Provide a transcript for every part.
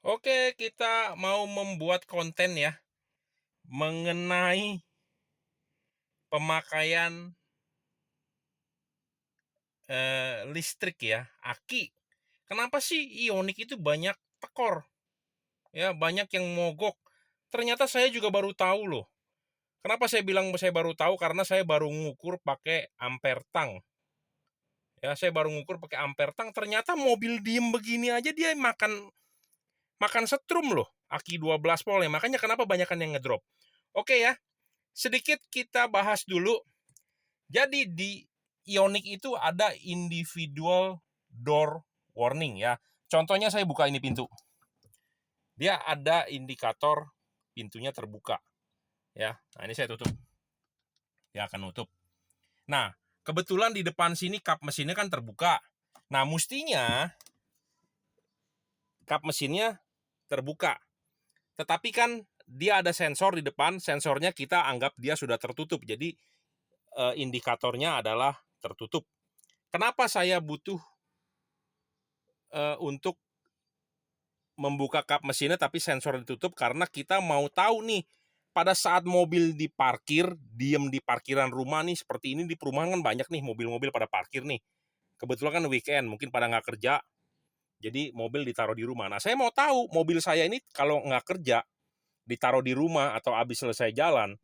Oke, kita mau membuat konten ya mengenai pemakaian listrik ya, aki. Kenapa sih Ioniq itu banyak tekor? Ya, banyak yang mogok. Ternyata saya juga baru tahu loh. Kenapa saya bilang saya baru tahu? Karena saya baru ngukur pakai ampere tang. Ya, saya baru ngukur pakai ampere tang. Ternyata mobil diem begini aja dia makan makan setrum loh. Aki 12 volt ya. Makanya kenapa banyakan yang ngedrop. Oke ya, sedikit kita bahas dulu. Jadi di Ioniq itu ada individual door warning ya. Contohnya saya buka ini pintu. Dia ada indikator pintunya terbuka ya. Nah, ini saya tutup. Dia akan nutup. Nah, kebetulan di depan sini kap mesinnya kan terbuka. Nah, mestinya kap mesinnya terbuka. Tetapi kan dia ada sensor di depan, sensornya kita anggap dia sudah tertutup. Jadi indikatornya adalah tertutup. Kenapa saya butuh untuk membuka kap mesinnya tapi sensor ditutup? Karena kita mau tahu nih pada saat mobil diparkir, diem di parkiran rumah nih, seperti ini di perumahan kan banyak nih mobil-mobil pada parkir nih. Kebetulan kan weekend, mungkin pada nggak kerja, jadi mobil ditaruh di rumah. Nah, saya mau tahu mobil saya ini kalau nggak kerja, ditaruh di rumah atau habis selesai jalan,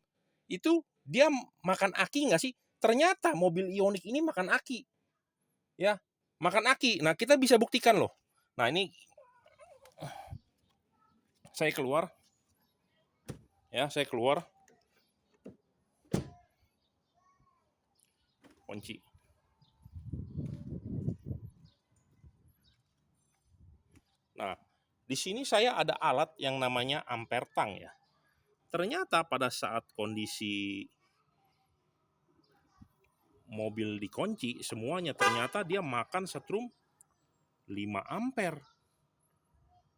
itu dia makan aki nggak sih? Ternyata mobil Ioniq ini makan aki, ya, makan aki. Nah, kita bisa buktikan loh. Nah, ini saya keluar, ya, saya keluar, kunci. Nah, di sini saya ada alat yang namanya ampere tang ya. Ternyata pada saat kondisi mobil dikunci semuanya, ternyata dia makan setrum 5 ampere.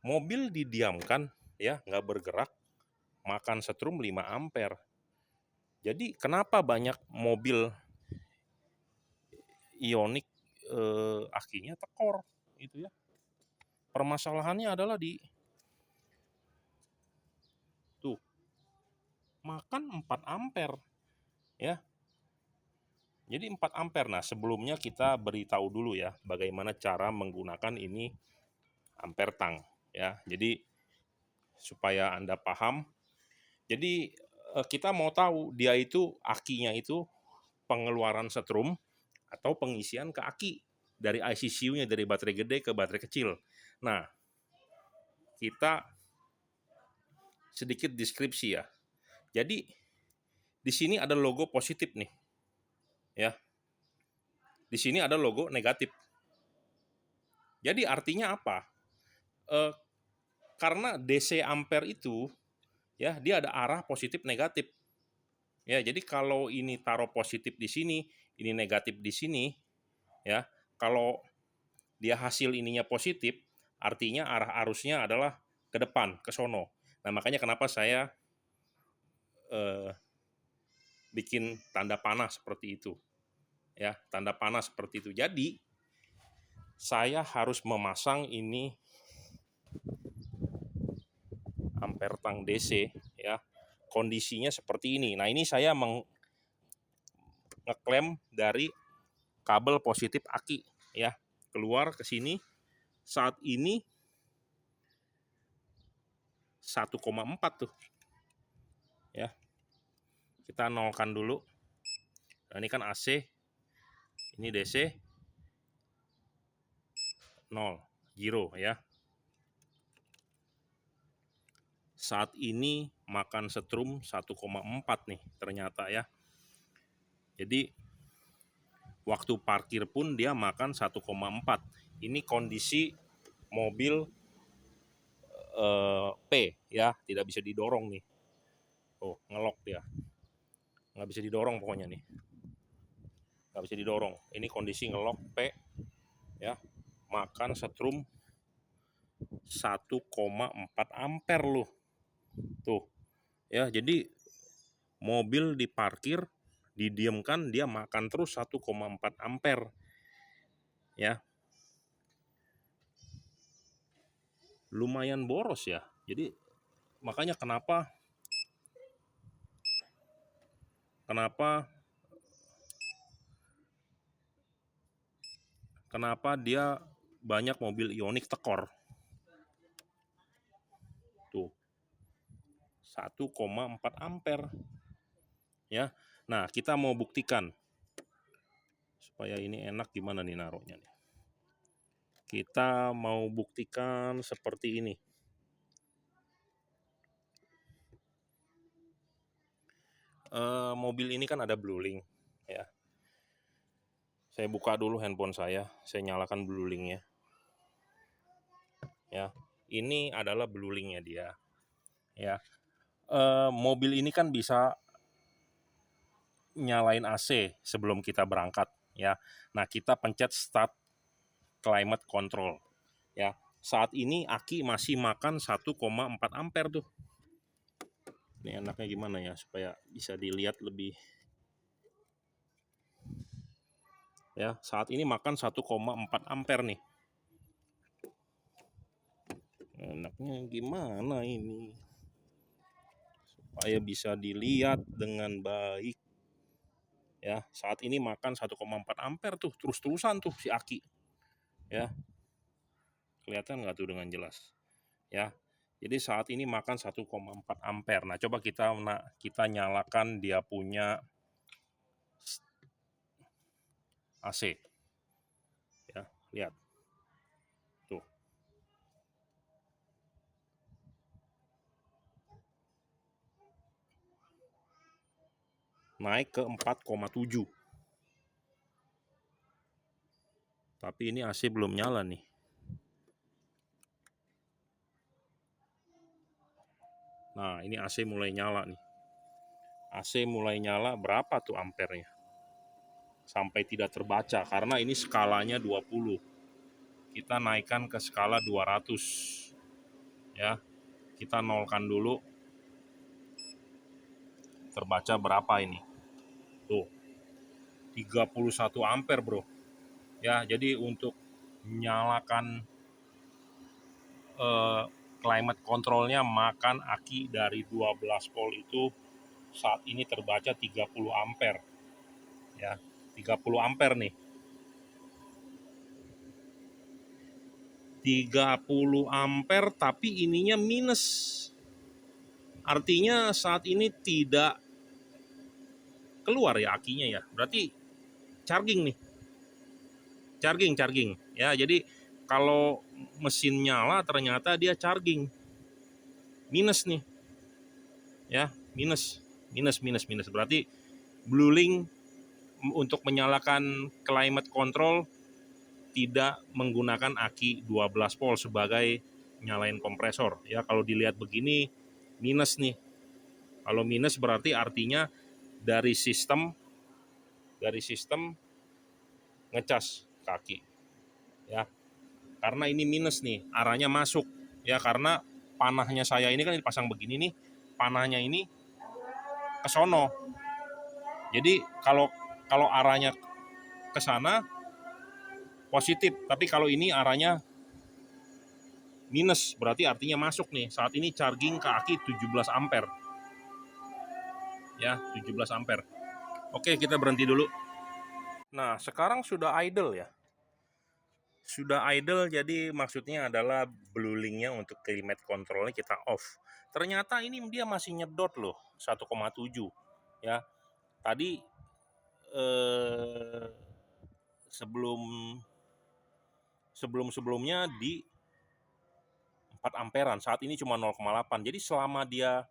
Mobil didiamkan ya, nggak bergerak, makan setrum 5 ampere. Jadi kenapa banyak mobil Ioniq akinya tekor itu ya. Permasalahannya adalah di tuh makan 4 ampere ya. Jadi 4 ampere. Nah, sebelumnya kita beritahu dulu ya bagaimana cara menggunakan ini ampere tang ya. Jadi supaya Anda paham. Jadi kita mau tahu dia itu akinya itu pengeluaran setrum atau pengisian ke aki dari ICCU-nya, dari baterai gede ke baterai kecil. Nah, kita sedikit deskripsi ya. Jadi di sini ada logo positif nih. Ya. Di sini ada logo negatif. Jadi artinya apa? Karena DC ampere itu ya dia ada arah positif negatif. Ya, jadi kalau ini taruh positif di sini, ini negatif di sini, ya. Kalau dia hasil ininya positif, artinya arah arusnya adalah ke depan, ke sono. Nah, makanya kenapa saya bikin tanda panah seperti itu. Ya, tanda panah seperti itu. Jadi, saya harus memasang ini ampere tang DC ya. Kondisinya seperti ini. Nah, ini saya ngeklaim dari kabel positif aki ya. Keluar ke sini. Saat ini 1,4 tuh. Ya. Kita nolkan dulu. Nah, ini kan AC. Ini DC 0, 0 ya. Saat ini makan setrum 1,4 nih ternyata ya. Jadi waktu parkir pun dia makan 1,4. Ini kondisi mobil P ya, tidak bisa didorong nih. Oh, ngelok dia. Nggak bisa didorong pokoknya nih. Nggak bisa didorong. Ini kondisi ngelok P ya. Makan setrum 1,4 ampere loh. Tuh. Ya, jadi mobil diparkir, didiamkan, dia makan terus 1,4 ampere. Ya. lumayan boros ya. Jadi makanya kenapa dia banyak mobil Ioniq tekor. Tuh, 1,4 ampere ya. Nah, kita mau buktikan supaya ini enak gimana nih naruhnya nih. Kita mau buktikan seperti ini. Mobil ini kan ada blueling ya. Saya buka dulu handphone saya nyalakan bluelingnya. Ya, ini adalah bluelingnya dia. Ya, mobil ini kan bisa nyalain AC sebelum kita berangkat ya. Nah, kita pencet start climate control ya. Saat ini aki masih makan 1,4 ampere tuh. Ini enaknya gimana ya supaya bisa dilihat lebih. Ya, saat ini makan 1,4 ampere nih. Enaknya gimana ini supaya bisa dilihat dengan baik. Ya, saat ini makan 1,4 ampere tuh, terus-terusan tuh si aki. Ya. Kelihatan nggak tuh dengan jelas? Ya. Jadi saat ini makan 1,4 ampere. Nah, coba kita nyalakan dia punya AC. Ya, lihat. Tuh. Naik ke 4,7. Tapi ini AC belum nyala nih. Nah, ini AC mulai nyala nih. AC mulai nyala, berapa tuh ampernya? Sampai tidak terbaca karena ini skalanya 20. Kita naikkan ke skala 200. Ya. Kita nolkan dulu. Terbaca berapa ini? Tuh. 31 ampere, Bro. Ya, jadi untuk menyalakan climate controlnya makan aki dari 12 volt itu saat ini terbaca 30 ampere. Ya, 30 ampere nih. 30 ampere tapi ininya minus. Artinya saat ini tidak keluar ya akinya ya. Berarti charging nih. Charging. Ya, jadi kalau mesin nyala ternyata dia charging. Minus nih. Ya, minus. Berarti blueling untuk menyalakan climate control tidak menggunakan aki 12 volt sebagai nyalain kompresor. Ya, kalau dilihat begini minus nih. Kalau minus berarti artinya dari sistem ngecas kaki. Ya. Karena ini minus nih, arahnya masuk. Ya, karena panahnya saya ini kan dipasang begini nih, panahnya ini ke sono. Jadi kalau arahnya ke sana positif, tapi kalau ini arahnya minus, berarti artinya masuk nih. Saat ini charging ke aki 17 ampere. Ya, 17 ampere. Oke, kita berhenti dulu. Nah, sekarang sudah idle ya. Sudah idle, jadi maksudnya adalah bluelingnya untuk climate controlnya kita off. Ternyata ini dia masih nyedot loh, 1,7 ya. Tadi sebelumnya di 4 amperan, saat ini cuma 0,8. Jadi selama dia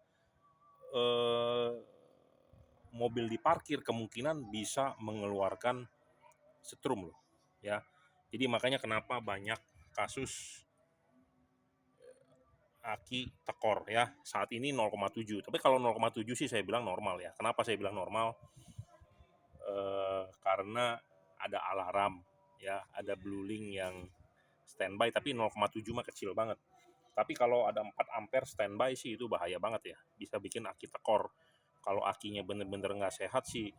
mobil diparkir kemungkinan bisa mengeluarkan setrum loh ya. Jadi makanya kenapa banyak kasus aki tekor ya. Saat ini 0,7. Tapi kalau 0,7 sih saya bilang normal ya. Kenapa saya bilang normal? Karena ada alarm ya, ada blueling yang standby, tapi 0,7 mah kecil banget. Tapi kalau ada 4 ampere standby sih itu bahaya banget ya. Bisa bikin aki tekor. Kalau akinya bener-bener nggak sehat sih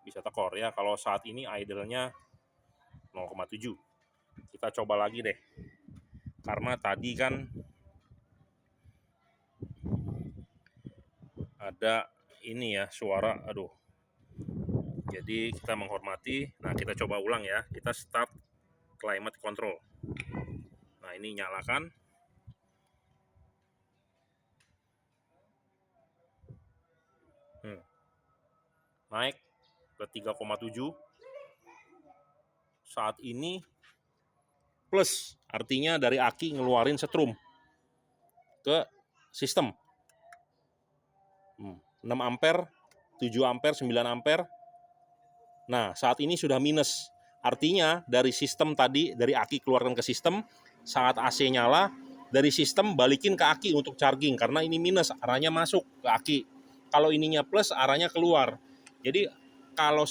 bisa tekor ya. Kalau saat ini idle-nya 0,7. Kita coba lagi deh. karena tadi kan ada ini ya suara, aduh. Jadi kita menghormati. Nah, kita coba ulang ya. Kita start climate control. Nah, ini nyalakan. Naik ke 3,7. Saat ini plus, artinya dari aki ngeluarin setrum ke sistem. 6 ampere, 7 ampere, 9 ampere. Nah, saat ini sudah minus. Artinya dari sistem tadi, dari aki keluarkan ke sistem, saat AC nyala, dari sistem balikin ke aki untuk charging, karena ini minus, arahnya masuk ke aki. Kalau ininya plus, arahnya keluar. Jadi kalau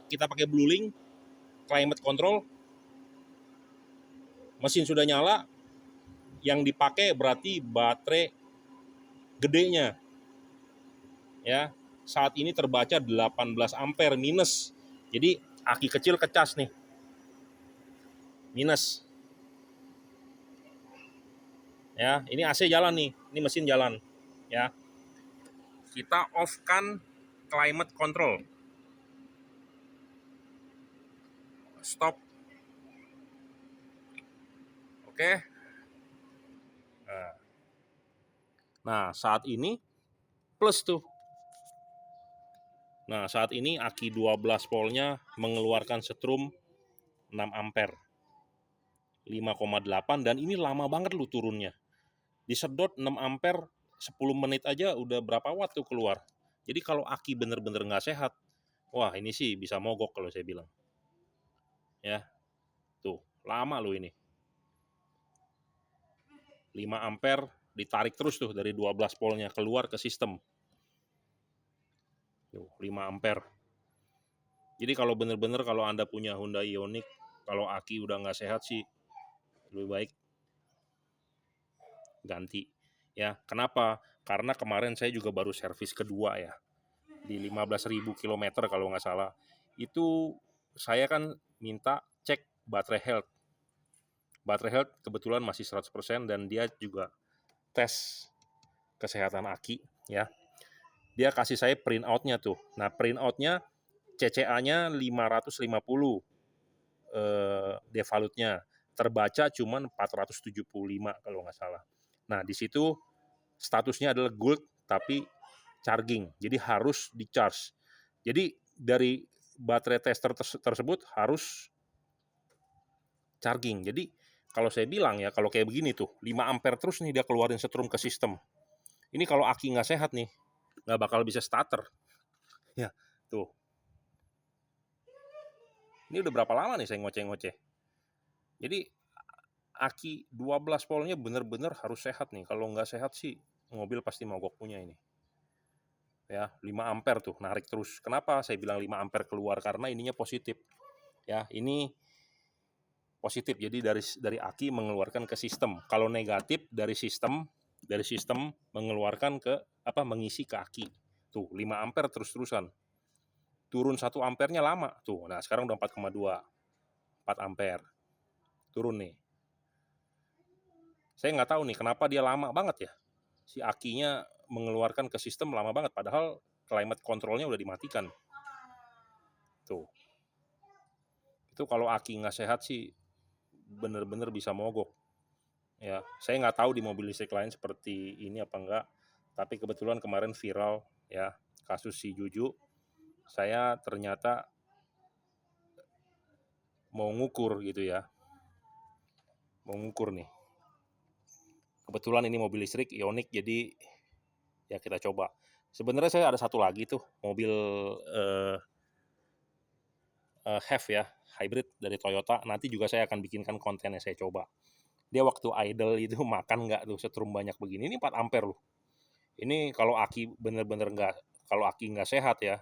kita pakai Bluelink, climate control, mesin sudah nyala, yang dipakai berarti baterai gedenya. Ya, saat ini terbaca 18 ampere minus. Jadi aki kecil kecas nih. Minus. Ya, ini AC jalan nih. Ini mesin jalan. Ya. Kita off-kan climate control. Stop. Oke. Nah, saat ini plus tuh. Nah, saat ini aki 12 voltnya mengeluarkan setrum 6 ampere. 5,8 dan ini lama banget lu turunnya. Disedot 6 ampere 10 menit aja udah berapa watt tuh keluar. Jadi kalau aki bener-bener nggak sehat, wah ini sih bisa mogok kalau saya bilang. Ya, tuh lama lu ini. 5 ampere ditarik terus tuh dari 12 voltnya keluar ke sistem. Tuh, 5 ampere. Jadi kalau bener-bener kalau Anda punya Honda Ioniq, kalau aki udah nggak sehat sih, lebih baik ganti. Ya, kenapa? Karena kemarin saya juga baru servis kedua ya. Di 15.000 km kalau nggak salah. Itu saya kan minta cek baterai health. Baterai health kebetulan masih 100% dan dia juga tes kesehatan aki ya. Dia kasih saya print out-nya tuh. Nah, print out-nya CCA-nya 550 devalutnya. Terbaca cuman 475 kalau nggak salah. Nah, di situ statusnya adalah gold tapi charging. Jadi harus di-charge. Jadi dari baterai tester tersebut harus charging. Jadi kalau saya bilang ya, kalau kayak begini tuh, 5 ampere terus nih dia keluarin setrum ke sistem. Ini kalau aki nggak sehat nih, nggak bakal bisa starter. Ya, tuh. Ini udah berapa lama nih saya ngoceh-ngoceh. Jadi aki 12 voltnya bener-bener harus sehat nih. Kalau nggak sehat sih, mobil pasti mogok punya ini. Ya, 5 ampere tuh, narik terus. Kenapa saya bilang 5 ampere keluar? Karena ininya positif. Ya, ini positif. Jadi dari aki mengeluarkan ke sistem. Kalau negatif dari sistem mengeluarkan ke mengisi ke aki. Tuh, 5 ampere terus-terusan. Turun 1 ampernya lama. Tuh, nah sekarang udah 4,2. 4 ampere. Turun nih. Saya nggak tahu nih kenapa dia lama banget ya. Si akinya mengeluarkan ke sistem lama banget. Padahal climate controlnya udah dimatikan. Tuh. Itu kalau aki nggak sehat sih bener-bener bisa mogok. Ya, saya nggak tahu di mobil listrik lain seperti ini apa enggak. Tapi kebetulan kemarin viral ya kasus si Juju. Saya ternyata mau ngukur gitu ya. Mau ngukur nih. Kebetulan ini mobil listrik Ioniq jadi ya kita coba. Sebenarnya saya ada satu lagi tuh mobil HEV ya, hybrid dari Toyota. Nanti juga saya akan bikinkan kontennya saya coba. Dia waktu idle itu makan nggak tuh setrum banyak begini. Ini 4 ampere loh. Ini kalau aki bener-bener nggak, kalau aki nggak sehat ya,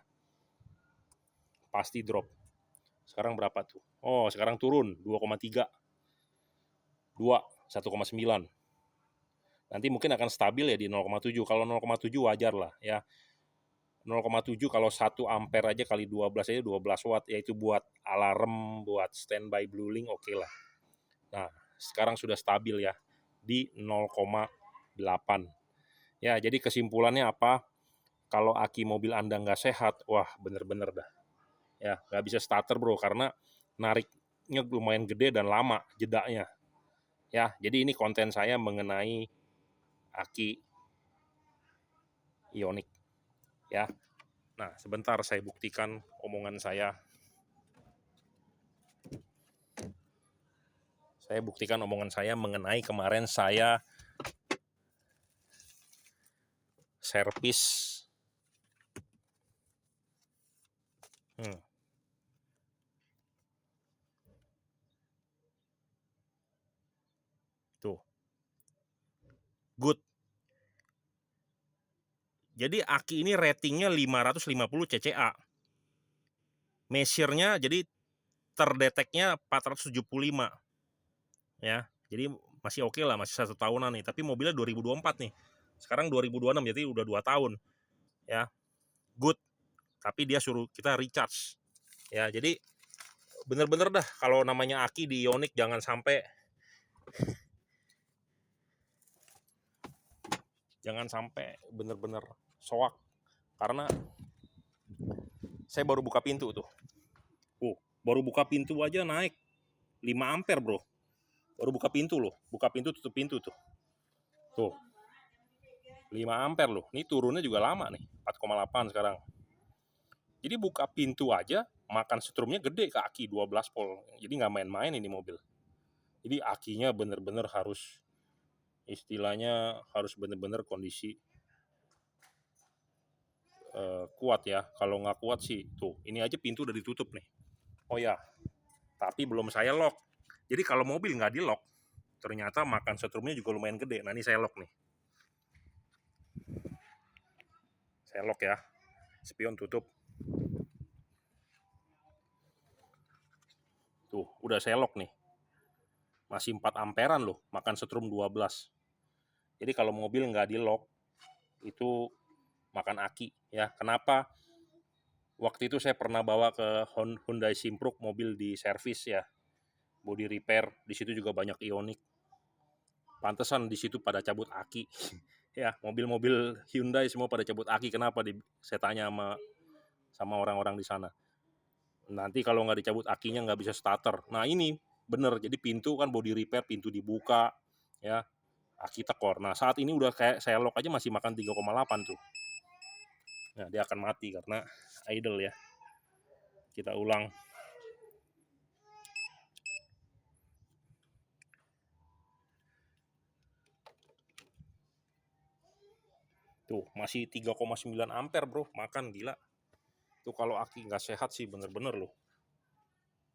pasti drop. Sekarang berapa tuh? Oh, sekarang turun 2,3. 2, 1,9. Nanti mungkin akan stabil ya di 0,7. Kalau 0,7 wajar lah ya. 0,7 kalau 1 ampere aja kali 12 aja 12 watt, yaitu buat alarm, buat standby Bluelink oke lah. Nah, sekarang sudah stabil ya di 0,8. Ya, jadi kesimpulannya apa? Kalau aki mobil Anda nggak sehat, wah bener-bener dah. Ya, nggak bisa starter bro, karena nariknya lumayan gede dan lama jedanya. Ya, jadi ini konten saya mengenai aki Ioniq. Ya, nah sebentar saya buktikan omongan saya. Saya buktikan omongan saya mengenai kemarin saya servis. Tuh, good. Jadi aki ini ratingnya 550 cca. Measure-nya jadi terdeteknya 475. Ya, jadi masih oke lah, masih 1 tahunan nih. Tapi mobilnya 2024 nih. Sekarang 2026, jadi udah 2 tahun. Ya, good. Tapi dia suruh kita recharge. Ya, jadi bener-bener dah kalau namanya aki di Ioniq jangan sampai bener-bener soak. Karena saya baru buka pintu tuh. Baru buka pintu aja naik 5 ampere bro. Baru buka pintu loh. Buka pintu tutup pintu tuh. Tuh. 5 ampere loh. Ini turunnya juga lama nih. 4,8 sekarang. Jadi buka pintu aja makan setrumnya gede ke aki 12 volt. Jadi nggak main-main ini mobil. Jadi akinya bener-bener harus, istilahnya harus bener-bener kondisi kuat ya. Kalau nggak kuat sih tuh, ini aja pintu udah ditutup nih. Oh ya, tapi belum saya lock. Jadi kalau mobil nggak di lock, ternyata makan setrumnya juga lumayan gede. Nah ini saya lock nih. Saya lock ya. Spion tutup. Tuh, udah saya lock nih. Masih 4 amperan loh, makan setrum 12. Jadi kalau mobil nggak di lock, itu makan aki ya. Kenapa? Waktu itu saya pernah bawa ke Hyundai Simpruk mobil di servis ya, body repair. Di situ juga banyak Ioniq. Pantesan di situ pada cabut aki. Ya, mobil-mobil Hyundai semua pada cabut aki. Kenapa? Saya tanya sama orang-orang di sana. Nanti kalau nggak dicabut akinya nggak bisa starter. Nah ini bener. Jadi pintu kan body repair, pintu dibuka ya, aki tekor. Nah saat ini udah kayak saya lock aja masih makan 3,8 tuh. Nah dia akan mati karena idle ya. Kita ulang. Tuh masih 3,9 ampere bro, makan gila. Tuh kalau aki nggak sehat sih bener-bener loh.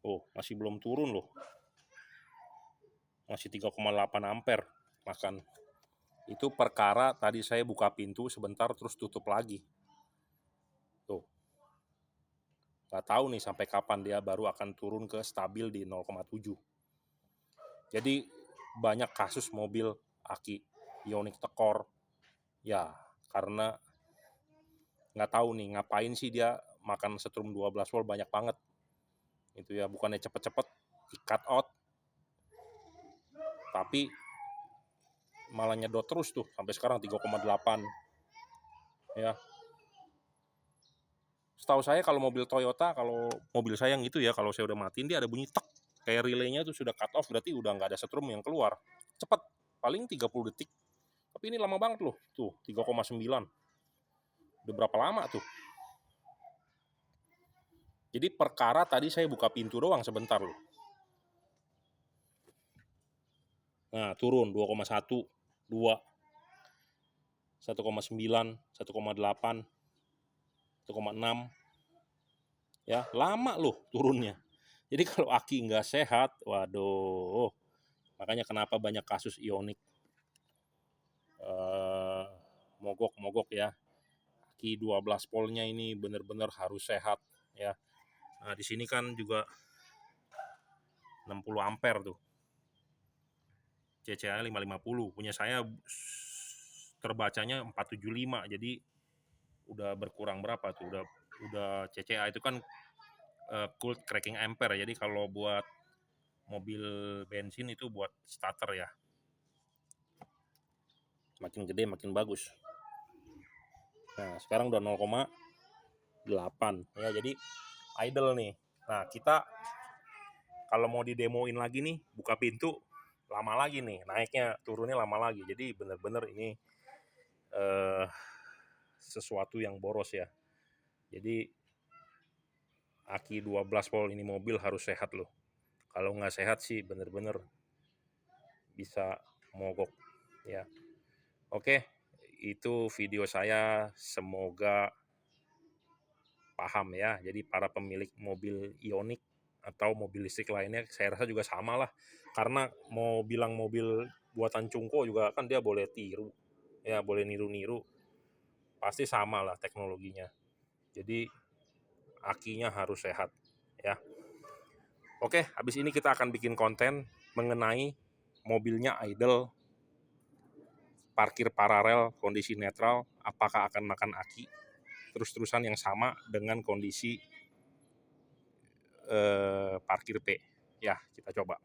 Oh masih belum turun loh. Masih 3,8 ampere makan. Itu perkara tadi saya buka pintu sebentar terus tutup lagi. Tuh. Nggak tahu nih sampai kapan dia baru akan turun ke stabil di 0,7. Jadi banyak kasus mobil aki Ioniq tekor. Ya karena nggak tahu nih ngapain sih dia makan setrum 12 volt banyak banget. Itu ya, bukannya cepet-cepet di cut out, tapi malah nyedot terus tuh sampai sekarang 3,8 ya. Setahu saya kalau mobil Toyota, kalau mobil saya yang itu ya, kalau saya udah matiin dia ada bunyi tek, kayak relaynya tuh sudah cut off, berarti udah nggak ada setrum yang keluar. Cepet, paling 30 detik. Tapi ini lama banget loh, tuh 3,9. Udah berapa lama tuh? Jadi perkara tadi saya buka pintu doang sebentar loh. Nah turun 2,1, 2, 1,9, 1,8, 1,6. Ya lama loh turunnya. Jadi kalau aki nggak sehat, waduh. Makanya kenapa banyak kasus Ioniq mogok-mogok ya. Aki 12 voltnya ini benar-benar harus sehat ya. Nah di sini kan juga 60 ampere tuh. CCA 550. Punya saya terbacanya 475. Jadi udah berkurang berapa tuh? Udah CCA itu kan cold cracking ampere. Jadi kalau buat mobil bensin itu buat starter ya. Makin gede makin bagus. Nah, sekarang udah 0,8 ya, jadi idle nih. Nah, kita kalau mau didemoin lagi nih, buka pintu lama lagi nih, naiknya turunnya lama lagi. Jadi bener-bener ini sesuatu yang boros ya. Jadi aki 12 volt ini mobil harus sehat loh. Kalau nggak sehat sih bener-bener bisa mogok ya. Oke, itu video saya, semoga paham ya. Jadi para pemilik mobil Ioniq atau mobil listrik lainnya, saya rasa juga sama lah. Karena mau bilang mobil buatan Cungko juga kan dia boleh tiru, ya boleh niru-niru. Pasti sama lah teknologinya. Jadi akinya harus sehat ya. Oke, habis ini kita akan bikin konten mengenai mobilnya idle, parkir paralel, kondisi netral, apakah akan makan aki, terus-terusan yang sama dengan kondisi parkir P. Ya, kita coba.